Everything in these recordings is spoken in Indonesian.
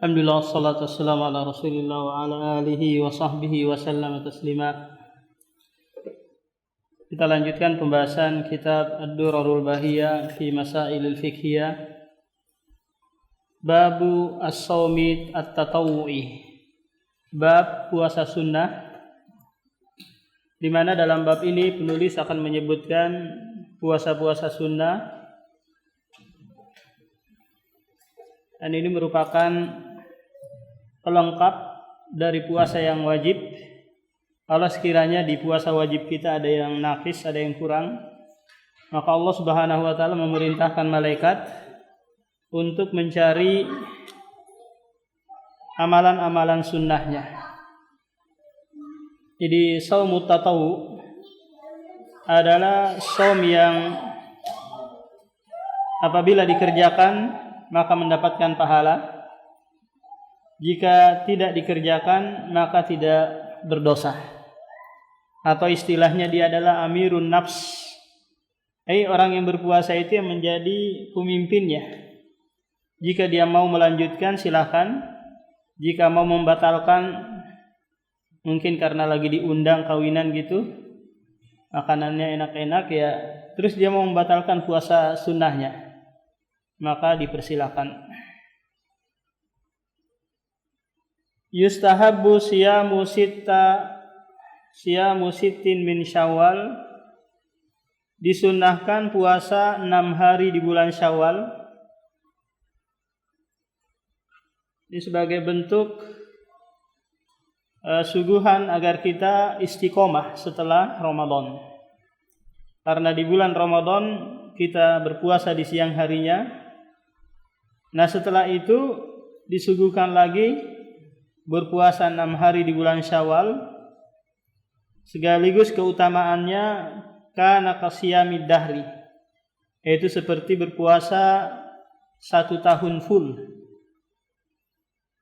Alhamdulillah, wassalatu wassalamu ala rasulillah wa ala alihi wa sahbihi wa sallam taslima. Kita lanjutkan pembahasan kitab Ad-Durarul Bahiyah fi Masailil Fiqhiyah. Babu as-sawmi at-tatawwu'i. Bab puasa sunnah, di mana dalam bab ini penulis akan menyebutkan puasa-puasa sunnah. Dan ini merupakan pelengkap dari puasa yang wajib. Kalau sekiranya di puasa wajib kita ada yang naqis, ada yang kurang, maka Allah Subhanahu wa taala memerintahkan malaikat untuk mencari amalan-amalan sunnahnya. Jadi shaumut tatawwu adalah shaum yang apabila dikerjakan maka mendapatkan pahala. Jika tidak dikerjakan maka tidak berdosa. Atau istilahnya dia adalah amirun nafs. Orang yang berpuasa itu yang menjadi pemimpinnya. Jika dia mau melanjutkan silakan. Jika mau membatalkan, mungkin karena lagi diundang kawinan gitu, makanannya enak-enak ya, terus dia mau membatalkan puasa sunnahnya, maka dipersilakan. Yustahabbu siyamu sittin min Syawal. Disunnahkan puasa 6 hari di bulan Syawal. Ini sebagai bentuk suguhan agar kita istiqomah setelah Ramadan. Karena di bulan Ramadan kita berpuasa di siang harinya. Nah, setelah itu disuguhkan lagi berpuasa 6 hari di bulan Syawal. Sekaligus keutamaannya kana kasiyamid dahri, yaitu seperti berpuasa 1 tahun full.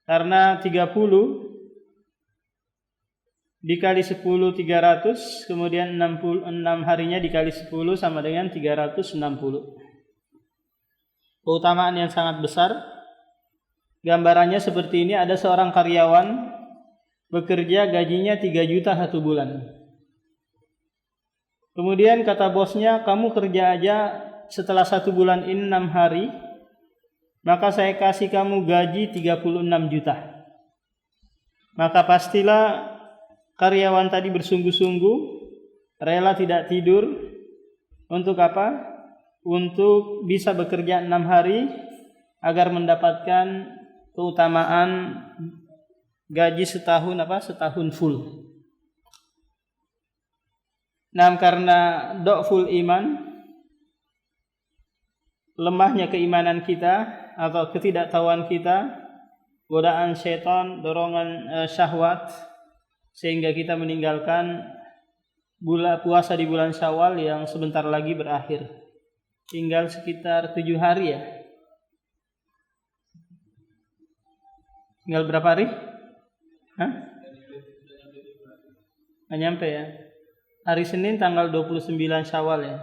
Karena 30 dikali 10 300, kemudian 6 harinya dikali 10 sama dengan 360. Keutamaan yang sangat besar. Gambarannya seperti ini, ada seorang karyawan bekerja gajinya 3 juta 1 bulan. Kemudian kata bosnya, kamu kerja aja setelah 1 bulan ini 6 hari, maka saya kasih kamu gaji 36 juta. Maka pastilah karyawan tadi bersungguh-sungguh, rela tidak tidur. Untuk apa? Untuk bisa bekerja 6 hari agar mendapatkan keutamaan gaji setahun full. Nah, karena do'ful iman, lemahnya keimanan kita atau ketidaktahuan kita, godaan syaitan, dorongan syahwat, sehingga kita meninggalkan puasa di bulan Syawal yang sebentar lagi berakhir. Tinggal sekitar 7 hari ya. Tinggal berapa hari? Nggak nyampe ya. Hari Senin tanggal 29 Syawal ya.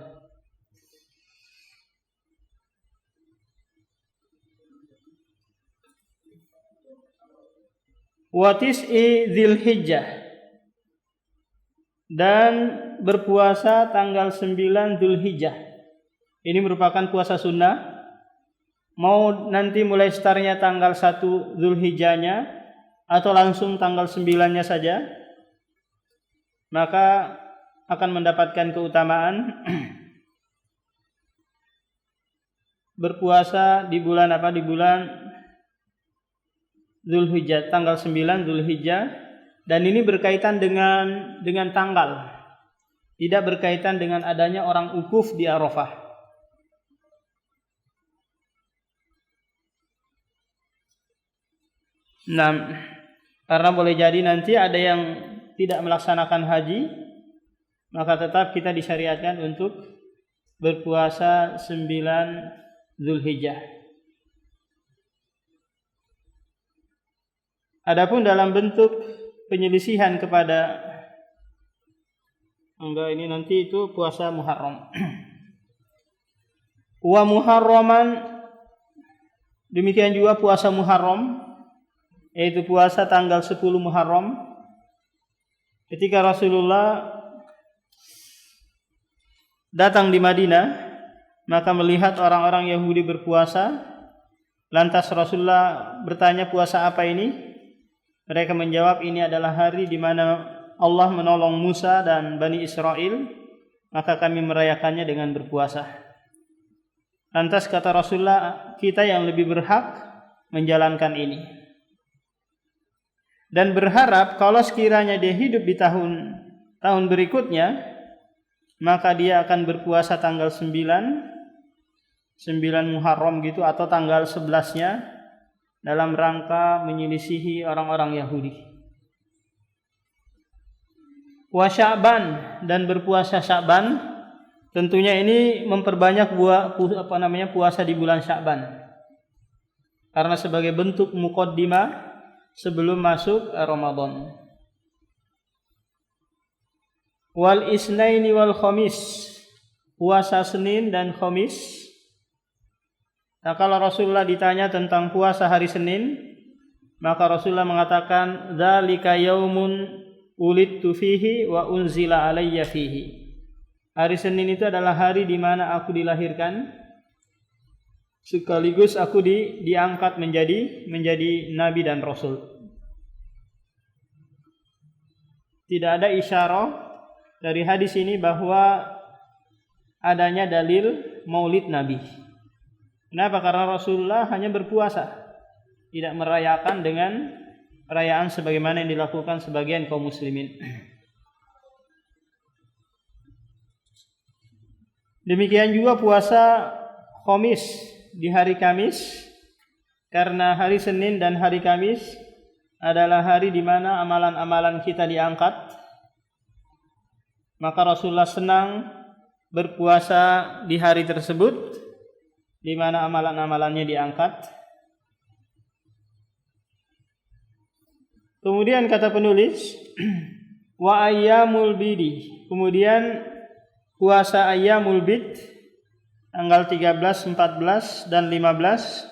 Wa tis'i Dzulhijjah, dan berpuasa tanggal 9 Dzulhijjah. Ini merupakan puasa sunnah. Mau nanti mulai startnya tanggal 1 Dzulhijjahnya atau langsung tanggal 9-nya saja, maka akan mendapatkan keutamaan berpuasa di bulan Di bulan Dzulhijjah, tanggal 9 Dzulhijjah. Dan ini berkaitan dengan tanggal, tidak berkaitan dengan adanya orang ukuf di Arafah. Nah, karena boleh jadi nanti ada yang tidak melaksanakan haji, maka tetap kita disyariatkan untuk berpuasa 9 Dzulhijjah. Adapun dalam bentuk penyelisihan kepada ini nanti itu puasa Muharram. Wa Muharraman, demikian juga puasa Muharram. yaitu puasa tanggal 10 Muharram. Ketika Rasulullah datang di Madinah, maka melihat orang-orang Yahudi berpuasa. Lantas Rasulullah bertanya, puasa apa ini? Mereka menjawab, ini adalah hari di mana Allah menolong Musa dan Bani Israel, maka kami merayakannya dengan berpuasa. Lantas kata Rasulullah, kita yang lebih berhak menjalankan ini. Dan berharap kalau sekiranya dia hidup di tahun berikutnya, maka dia akan berpuasa tanggal 9 Muharram gitu, atau tanggal 11-nya, dalam rangka menyelisihi orang-orang Yahudi. Wa Sya'ban, dan berpuasa Sya'ban, tentunya ini memperbanyak puasa di bulan Sya'ban, karena sebagai bentuk muqaddimah sebelum masuk Ramadan. Wal Isnaini wal Khamis, puasa Senin dan Khamis. Nah, kalau Rasulullah ditanya tentang puasa hari Senin, maka Rasulullah mengatakan, dzalika yaumun ulidtu fihi wa unzila alayya fihi. Hari Senin itu adalah hari di mana aku dilahirkan, sekaligus aku diangkat menjadi nabi dan rasul. Tidak ada isyarah dari hadis ini bahwa adanya dalil maulid Nabi. Kenapa? Karena Rasulullah hanya berpuasa, tidak merayakan dengan perayaan sebagaimana yang dilakukan sebagian kaum muslimin. Demikian juga puasa Khamis di hari Kamis, karena hari Senin dan hari Kamis adalah hari di mana amalan-amalan kita diangkat. Maka Rasulullah senang berpuasa di hari tersebut, di mana amalan-amalannya diangkat. Kemudian kata penulis, wa ayyamul bidi, kemudian puasa ayyamul bid tanggal 13, 14 dan 15.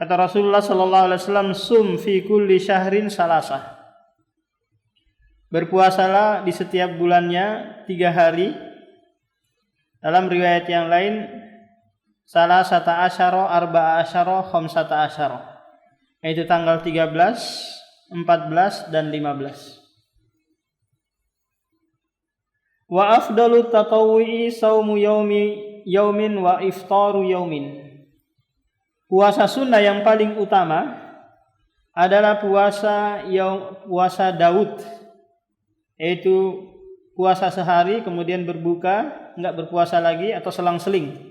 Kata Rasulullah sallallahu alaihi wasallam, sum fi kulli syahrin salasah. Berpuasalah di setiap bulannya 3 hari. Dalam riwayat yang lain, salasata asyara, arba'a asyara, khamsata asyara, yaitu tanggal 13, 14 dan 15. Wa afdalut tatawwu'i saumu yaumin wa iftaru yaumin. Puasa sunnah yang paling utama adalah puasa Daud, yaitu puasa sehari kemudian berbuka, enggak berpuasa lagi atau selang-seling.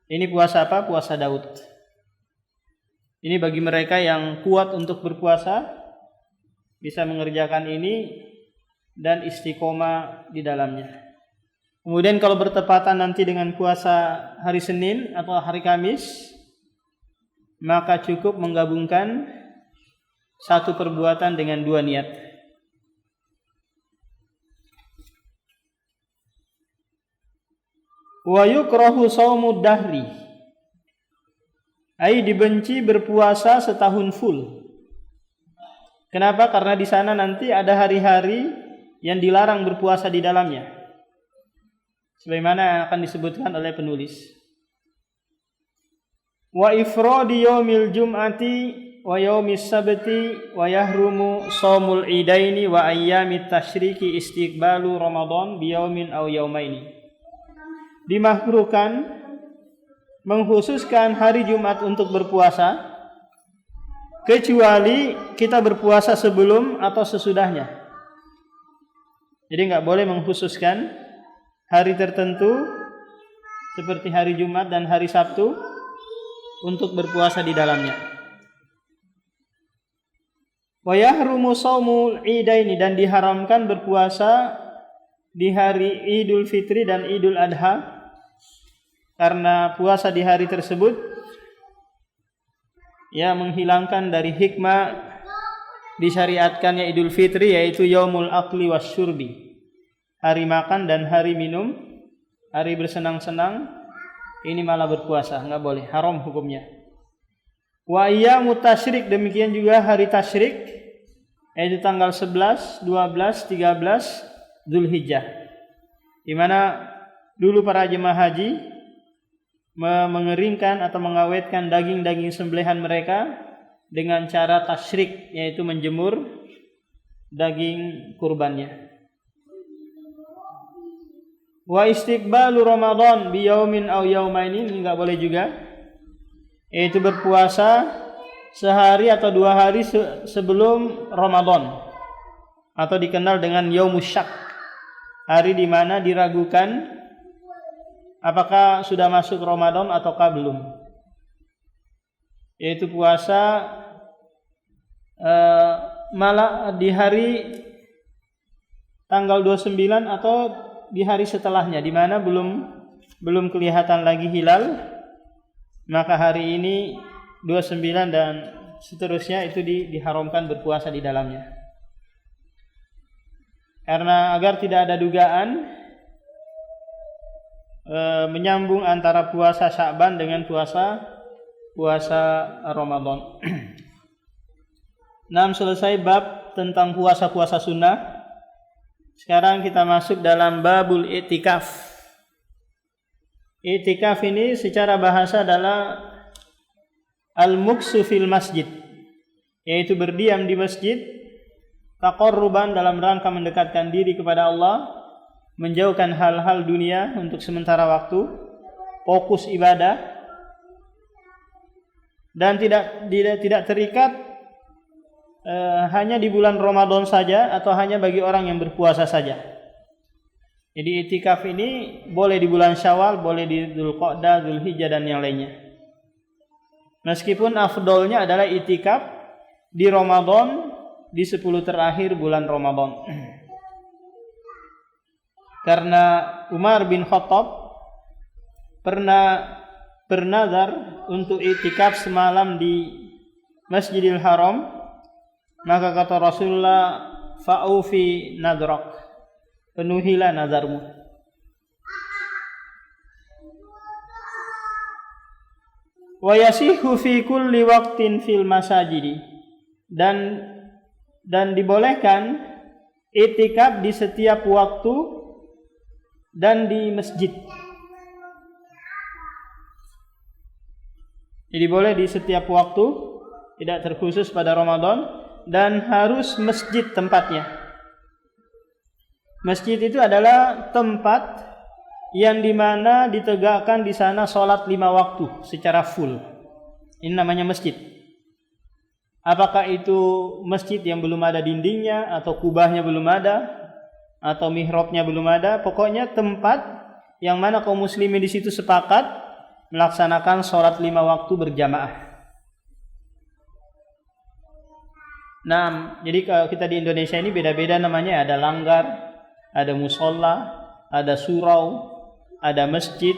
Ini puasa apa? Puasa Daud. Ini bagi mereka yang kuat untuk berpuasa, bisa mengerjakan ini dan istiqomah di dalamnya. Kemudian kalau bertepatan nanti dengan puasa hari Senin atau hari Kamis, maka cukup menggabungkan satu perbuatan dengan 2 niat. Wa yukrahu shaumud dahri, ai dibenci berpuasa setahun full. Kenapa? Karena di sana nanti ada hari-hari yang dilarang berpuasa di dalamnya, sebagaimana yang akan disebutkan oleh penulis. Wa ifradi yaumil jum'ati wa yaumis sabti wa yahrumu shaumul idaini wa ayyamit tasyriki istiqbalu ramadan bi yaumin aw yaumaini. Dimakruhkan mengkhususkan hari Jumat untuk berpuasa, kecuali kita berpuasa sebelum atau sesudahnya. Jadi enggak boleh mengkhususkan hari tertentu seperti hari Jumat dan hari Sabtu untuk berpuasa di dalamnya. Wa yahrumu shaumul idaini, dan diharamkan berpuasa di hari Idul Fitri dan Idul Adha, karena puasa di hari tersebut ya menghilangkan dari hikmah disyariatkannya Idul Fitri, yaitu yaumul akli wasyurbi, hari makan dan hari minum, hari bersenang-senang. Ini malah berpuasa, enggak boleh, haram hukumnya. Wa ayyamut tasyrik, demikian juga hari tasyrik, yaitu tanggal 11, 12, 13 Dzulhijjah. Di mana dulu para jemaah haji mengeringkan atau mengawetkan daging-daging sembelihan mereka dengan cara tasyrik, yaitu menjemur daging kurbannya. Wa istiqbalu Ramadan bi yaumin aw yaumaini, ini enggak boleh juga, yaitu berpuasa sehari atau 2 hari sebelum Ramadan, atau dikenal dengan Yaumus Syak, hari di mana diragukan apakah sudah masuk Ramadan ataukah belum, yaitu puasa malah di hari tanggal 29 atau di hari setelahnya, di mana belum kelihatan lagi hilal, maka hari ini 29 dan seterusnya itu diharamkan berpuasa di dalamnya. Karena agar tidak ada dugaan menyambung antara puasa Sya'ban dengan puasa Ramadan. Nah, selesai bab tentang puasa-puasa sunnah. Sekarang kita masuk dalam babul i'tikaf. I'tikaf ini secara bahasa adalah al-muksu fil masjid, yaitu berdiam di masjid taqarruban, dalam rangka mendekatkan diri kepada Allah, menjauhkan hal-hal dunia untuk sementara waktu, fokus ibadah, dan tidak terikat hanya di bulan Ramadan saja atau hanya bagi orang yang berpuasa saja. Jadi i'tikaf ini boleh di bulan Syawal, boleh di Dzulqa'dah, Dzulhijjah dan yang lainnya. Meskipun afdolnya adalah i'tikaf di Ramadan, di 10 terakhir bulan Ramadan. Karena Umar bin Khattab pernah bernazar untuk i'tikaf semalam di Masjidil Haram, maka kata Rasulullah, fa'ufi nadrak, penuhilah nazarmu. Wa yasihu fi kulli waqtin fil masajidi, dan dibolehkan i'tikaf di setiap waktu dan di masjid. Jadi boleh di setiap waktu, tidak terkhusus pada Ramadan, dan harus masjid tempatnya. Masjid itu adalah tempat yang dimana ditegakkan di sana sholat 5 waktu secara full. Ini namanya masjid. Apakah itu masjid yang belum ada dindingnya, atau kubahnya belum ada, atau mihrabnya belum ada, pokoknya tempat yang mana kaum muslimin di situ sepakat melaksanakan sholat 5 waktu berjamaah. Nah, jadi kalau kita di Indonesia ini beda-beda namanya, ada langgar, ada musola, ada surau, ada masjid.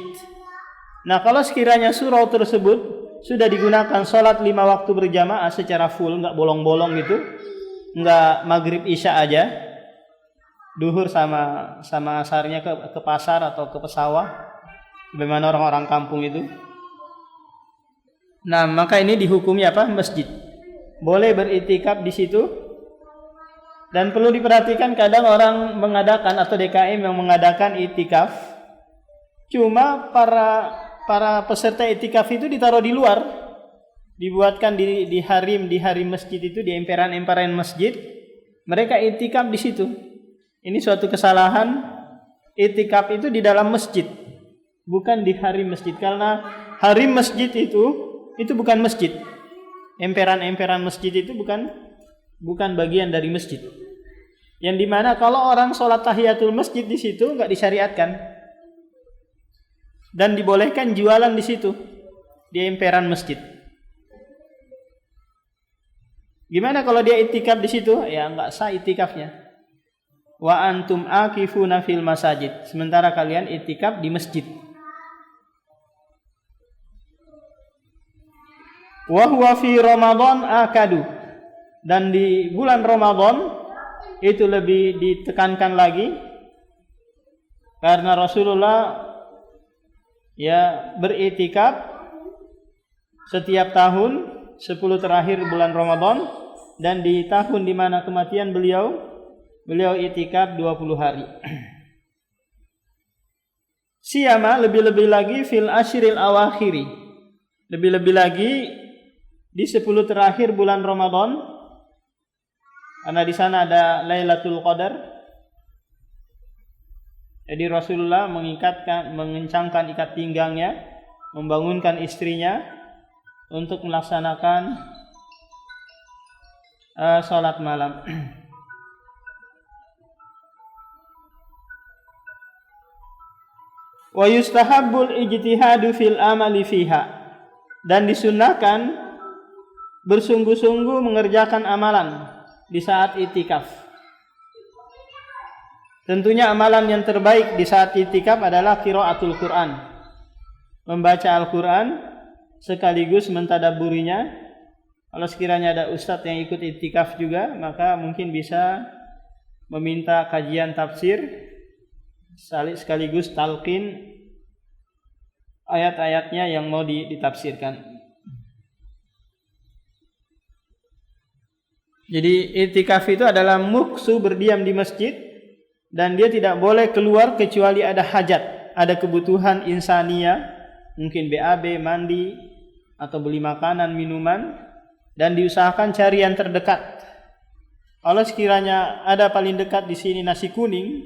Nah, kalau sekiranya surau tersebut sudah digunakan sholat 5 waktu berjamaah secara full, nggak bolong-bolong gitu, nggak maghrib isya aja, duhur sama asarnya ke pasar atau ke pesawah, bagaimana orang-orang kampung itu. Nah, maka ini dihukumi apa? Masjid. Boleh beriktikaf di situ. Dan perlu diperhatikan, kadang orang mengadakan atau DKM yang mengadakan iktikaf, cuma para peserta iktikaf itu ditaruh di luar, dibuatkan di harim masjid itu, di emperan-emperan masjid, mereka iktikaf di situ. Ini suatu kesalahan. Iktikaf itu di dalam masjid, bukan di harim masjid, karena harim masjid itu bukan masjid. Emperan-emperan masjid itu bukan bagian dari masjid. Yang dimana kalau orang sholat tahiyatul masjid di situ nggak disyariatkan, dan dibolehkan jualan di situ, di emperan masjid. Gimana kalau dia iktikaf di situ? Ya nggak sah iktikafnya. Wa antum akifuna fil masajid, sementara kalian iktikaf di masjid. Wa huwa fi Ramadan akadu, dan di bulan Ramadan itu lebih ditekankan lagi, karena Rasulullah ya beriktikaf setiap tahun 10 terakhir bulan Ramadan, dan di tahun di mana kematian beliau itikaf 20 hari. Siyama, lebih-lebih lagi fil asyril awakhiri, lebih-lebih lagi di 10 terakhir bulan Ramadan, karena di sana ada Lailatul Qadar. Jadi Rasulullah mengencangkan ikat pinggangnya, membangunkan istrinya untuk melaksanakan salat malam. Wa yustahabbul ijtihadu fil amali fiha, dan disunnahkan bersungguh-sungguh mengerjakan amalan di saat itikaf. Tentunya amalan yang terbaik di saat itikaf adalah qiraatul Quran, membaca Al-Quran sekaligus mentadabburinya. Kalau sekiranya ada ustadz yang ikut itikaf juga, maka mungkin bisa meminta kajian tafsir sekaligus talqin ayat-ayatnya yang mau ditafsirkan. Jadi itikaf itu adalah muksu, berdiam di masjid, dan dia tidak boleh keluar kecuali ada hajat, ada kebutuhan insania, mungkin BAB, mandi, atau beli makanan, minuman, dan diusahakan cari yang terdekat. Kalau sekiranya ada paling dekat di sini nasi kuning,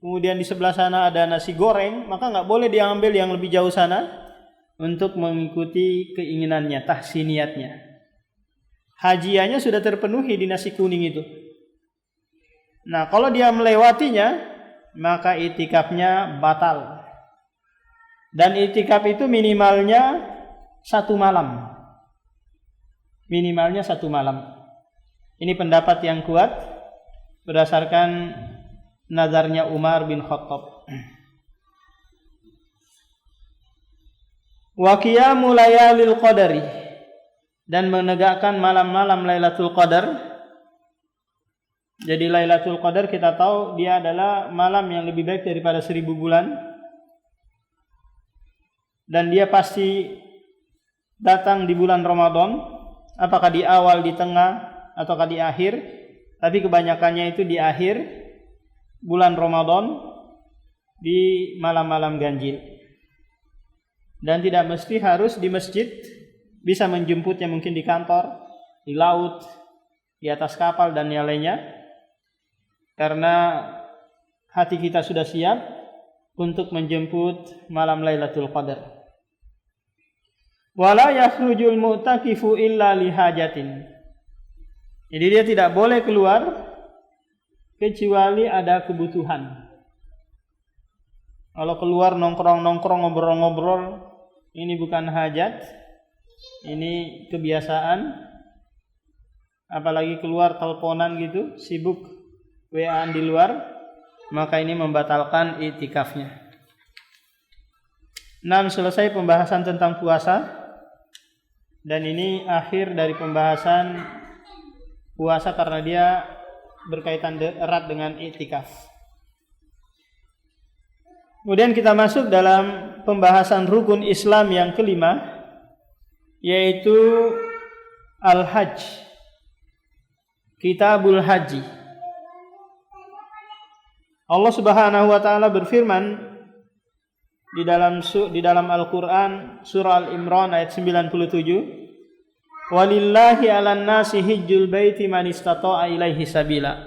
kemudian di sebelah sana ada nasi goreng, maka nggak boleh diambil yang lebih jauh sana untuk mengikuti keinginannya, tahsiniyatnya. Hajiannya sudah terpenuhi di nasi kuning itu. Nah, kalau dia melewatinya, maka itikafnya batal. Dan itikaf itu minimalnya 1 malam. Minimalnya 1 malam. Ini pendapat yang kuat berdasarkan nazarnya Umar bin Khattab. Wa qiyamul layalil qadari, dan menegakkan malam-malam Lailatul Qadar. Jadi Lailatul Qadar kita tahu dia adalah malam yang lebih baik daripada 1000 bulan. Dan dia pasti datang di bulan Ramadan, apakah di awal, di tengah, ataukah di akhir. Tapi kebanyakannya itu di akhir bulan Ramadan, di malam-malam ganjil. Dan tidak mesti harus di masjid, bisa menjemputnya mungkin di kantor, di laut, di atas kapal, dan yang lainnya. Karena hati kita sudah siap untuk menjemput malam Lailatul Qadar. Wala yakhrujul mu'takifu illa lihajatin. Jadi dia tidak boleh keluar kecuali ada kebutuhan. Kalau keluar nongkrong-nongkrong, ngobrol-ngobrol, ini bukan hajat, ini kebiasaan. Apalagi keluar teleponan gitu, sibuk WA-an di luar, maka ini membatalkan itikafnya. 6. Selesai pembahasan tentang puasa, dan ini akhir dari pembahasan puasa karena dia berkaitan erat dengan itikaf. Kemudian kita masuk dalam pembahasan rukun Islam yang kelima, yaitu Al-Hajj, Kitabul Haji. Allah Subhanahu wa taala berfirman di dalam Al-Qur'an surah Al-Imran ayat 97, walillahi 'alan nasi hijjul baiti man istata'a ilaihi sabila.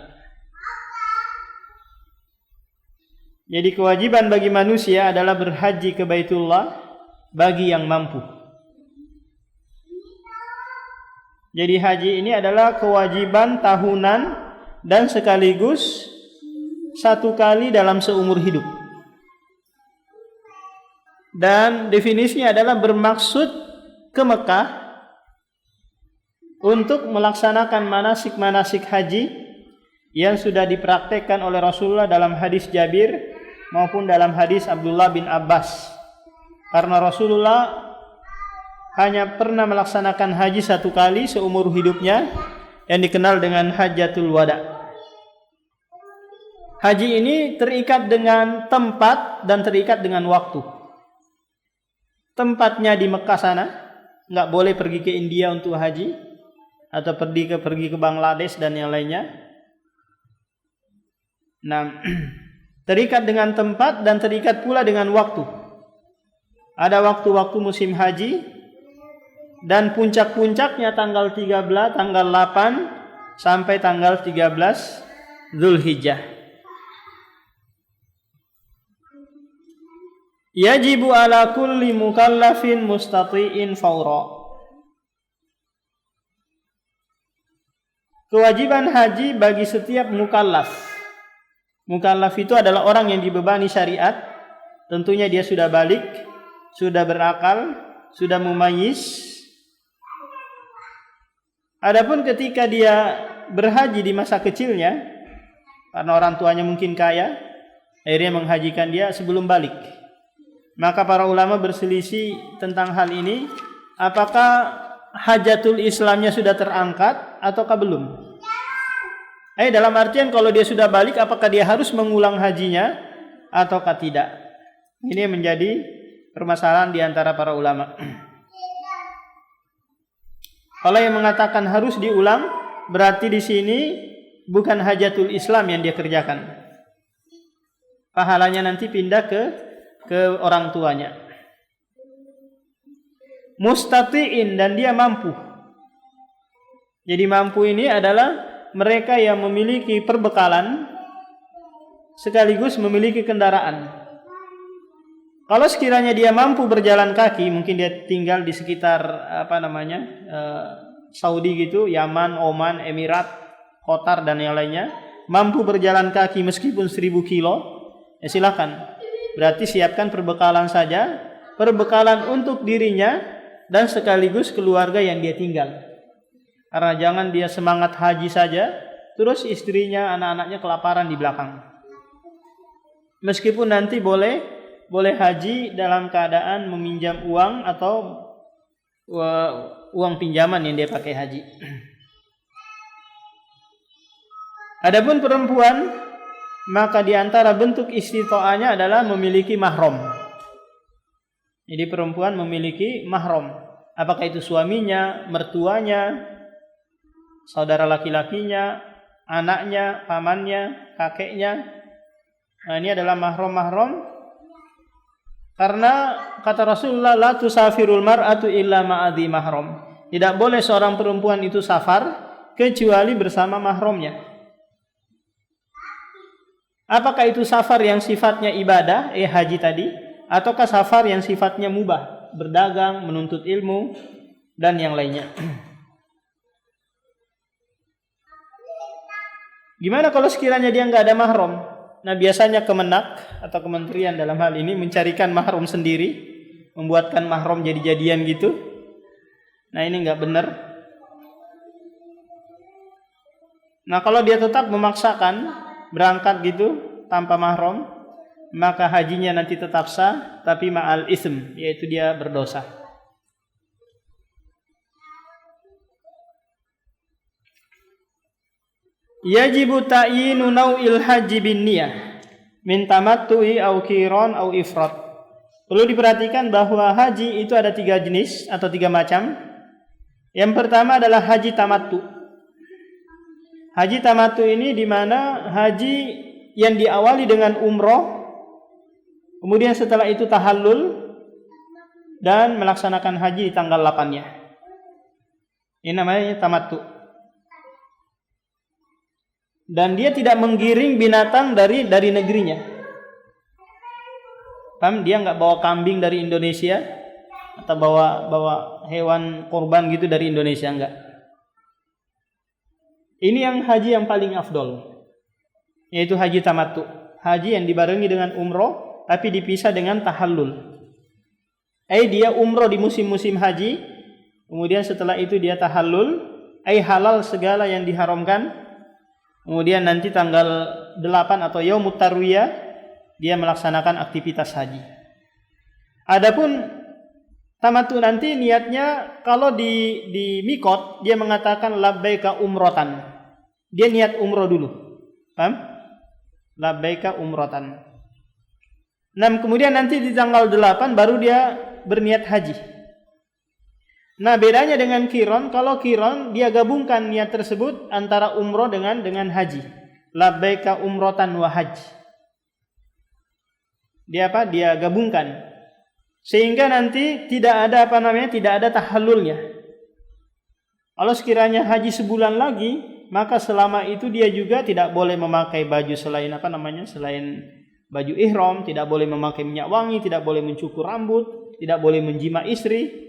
Jadi kewajiban bagi manusia adalah berhaji ke Baitullah bagi yang mampu. Jadi haji ini adalah kewajiban tahunan dan sekaligus 1 kali dalam seumur hidup. Dan definisinya adalah bermaksud ke Mekah untuk melaksanakan manasik-manasik haji yang sudah dipraktekkan oleh Rasulullah dalam hadis Jabir maupun dalam hadis Abdullah bin Abbas. Karena Rasulullah hanya pernah melaksanakan haji 1 kali seumur hidupnya, yang dikenal dengan Hajjatul Wada. Haji ini terikat dengan tempat dan terikat dengan waktu. Tempatnya di Mekah sana, nggak boleh pergi ke India untuk haji atau pergi ke Bangladesh dan yang lainnya. Nah, terikat dengan tempat dan terikat pula dengan waktu. Ada waktu-waktu musim haji dan puncak-puncaknya tanggal 13, tanggal 8 sampai tanggal 13 Zulhijjah. Yajibu ala kulli mukallafin mustati'in fawra. Kewajiban haji bagi setiap mukallaf. Mukallaf itu adalah orang yang dibebani syariat. Tentunya dia sudah balik, sudah berakal, sudah mumayyiz. Adapun ketika dia berhaji di masa kecilnya, karena orang tuanya mungkin kaya, akhirnya menghajikan dia sebelum balik. Maka para ulama berselisih tentang hal ini, apakah hajatul Islamnya sudah terangkat ataukah belum? Dalam artian kalau dia sudah balik, apakah dia harus mengulang hajinya ataukah tidak? Ini menjadi permasalahan di antara para ulama. Kalau yang mengatakan harus diulang, berarti di sini bukan hajatul Islam yang dia kerjakan. Pahalanya nanti pindah ke orang tuanya. Mustati'in, dan dia mampu. Jadi mampu ini adalah mereka yang memiliki perbekalan sekaligus memiliki kendaraan. Kalau sekiranya dia mampu berjalan kaki, mungkin dia tinggal di sekitar Saudi gitu, Yaman, Oman, Emirat, Qatar dan yang lainnya, mampu berjalan kaki meskipun 1000 kilo, ya silakan. Berarti siapkan perbekalan saja, perbekalan untuk dirinya dan sekaligus keluarga yang dia tinggal. Karena jangan dia semangat haji saja, terus istrinya, anak-anaknya kelaparan di belakang. Meskipun nanti boleh haji dalam keadaan meminjam uang atau uang pinjaman yang dia pakai haji. Adapun perempuan, maka di antara bentuk istita'ahnya adalah memiliki mahram. Jadi perempuan memiliki mahram. Apakah itu suaminya, mertuanya, saudara laki-lakinya, anaknya, pamannya, kakeknya. Nah, ini adalah mahram-mahram. Karena kata Rasulullah, la tusafirul mar'atu illa ma'adhi mahram. Tidak boleh seorang perempuan itu safar kecuali bersama mahramnya. Apakah itu safar yang sifatnya ibadah, haji tadi, ataukah safar yang sifatnya mubah, berdagang, menuntut ilmu dan yang lainnya. Gimana kalau sekiranya dia nggak ada mahram? Nah, biasanya Kemenak atau kementerian dalam hal ini mencarikan mahram sendiri, membuatkan mahram jadi-jadian gitu. Nah, ini nggak benar. Nah, kalau dia tetap memaksakan berangkat gitu tanpa mahram, maka hajinya nanti tetap sah, tapi ma'al ism, yaitu dia berdosa. Yajibu ta'yinu naw'il haji bin niyah min tamattu'i au qiran au ifrat. Perlu diperhatikan bahwa haji itu ada 3 jenis atau 3 macam. Yang pertama adalah haji tamattu. Haji tamattu ini di mana haji yang diawali dengan umroh, kemudian setelah itu tahallul dan melaksanakan haji di tanggal 8-nya. Ini namanya tamattu. Dan dia tidak menggiring binatang dari negerinya. Paham? Dia nggak bawa kambing dari Indonesia atau bawa hewan korban gitu dari Indonesia, enggak. Ini yang haji yang paling afdol, yaitu haji tamattu. Haji yang dibarengi dengan umroh tapi dipisah dengan tahallul. Dia umroh di musim-musim haji, kemudian setelah itu dia tahallul, halal segala yang diharamkan. Kemudian nanti tanggal 8 atau yaumut tarwiyah dia melaksanakan aktivitas haji. Adapun tamattu nanti niatnya kalau di mikot dia mengatakan labbaika umrotan. Dia niat umroh dulu. Paham? Labbaika umrotan. Nah, kemudian nanti di tanggal 8 baru dia berniat haji. Nah, bedanya dengan qiron, kalau qiron dia gabungkan niat tersebut antara umroh dengan haji. Labbaika umrotan wa hajj. Dia apa? Dia gabungkan. Sehingga nanti tidak ada tidak ada tahallulnya. Kalau sekiranya haji sebulan lagi, maka selama itu dia juga tidak boleh memakai baju selain selain baju ihram, tidak boleh memakai minyak wangi, tidak boleh mencukur rambut, tidak boleh menjima istri.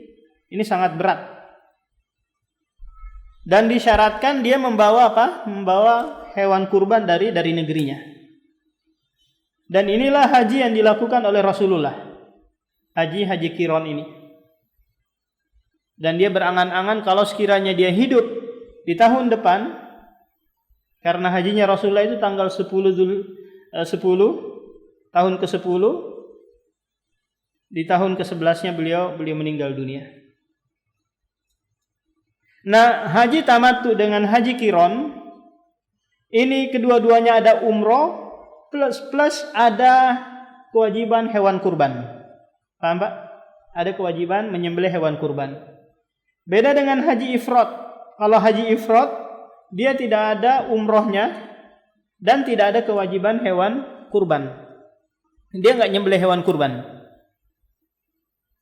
Ini sangat berat. Dan disyaratkan dia membawa membawa hewan kurban dari negerinya. Dan inilah haji yang dilakukan oleh Rasulullah. Haji qiron ini. Dan dia berangan-angan kalau sekiranya dia hidup di tahun depan, karena hajinya Rasulullah itu tanggal 10 tahun ke-10, di tahun ke-11-nya beliau meninggal dunia. Nah, haji tamattu dengan haji qiron ini kedua-duanya ada umroh plus ada kewajiban hewan kurban. Paham, Pak? Ada kewajiban menyembelih hewan kurban. Beda dengan haji ifrad. Kalau haji ifrad dia tidak ada umrohnya dan tidak ada kewajiban hewan kurban. Dia enggak nyembelih hewan kurban.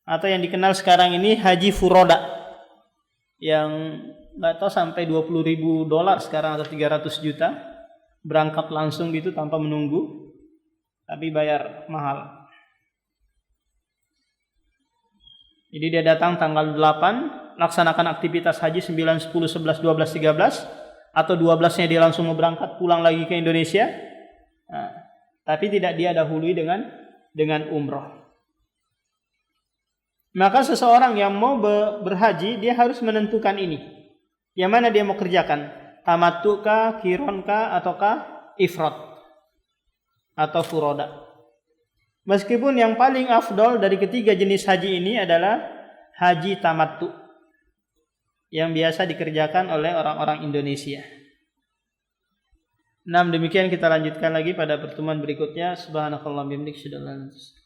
Atau yang dikenal sekarang ini haji furoda, yang nggak tahu sampai $20.000 sekarang atau 300 juta, berangkat langsung gitu tanpa menunggu, tapi bayar mahal. Jadi dia datang tanggal 8, laksanakan aktivitas haji 9, 10, 11, 12, 13, atau 12-nya dia langsung mau berangkat pulang lagi ke Indonesia. Nah, tapi tidak dia dahului dengan umroh. Maka seseorang yang mau berhaji, dia harus menentukan ini. Yang mana dia mau kerjakan? Tamattu kah, qiron kah, ataukah ifrad atau furoda. Meskipun yang paling afdol dari ketiga jenis haji ini adalah haji tamattu, yang biasa dikerjakan oleh orang-orang Indonesia. Nah, demikian kita lanjutkan lagi pada pertemuan berikutnya. Subhanakallahumma wa bihamdika, asyhadu an la ilaha illa anta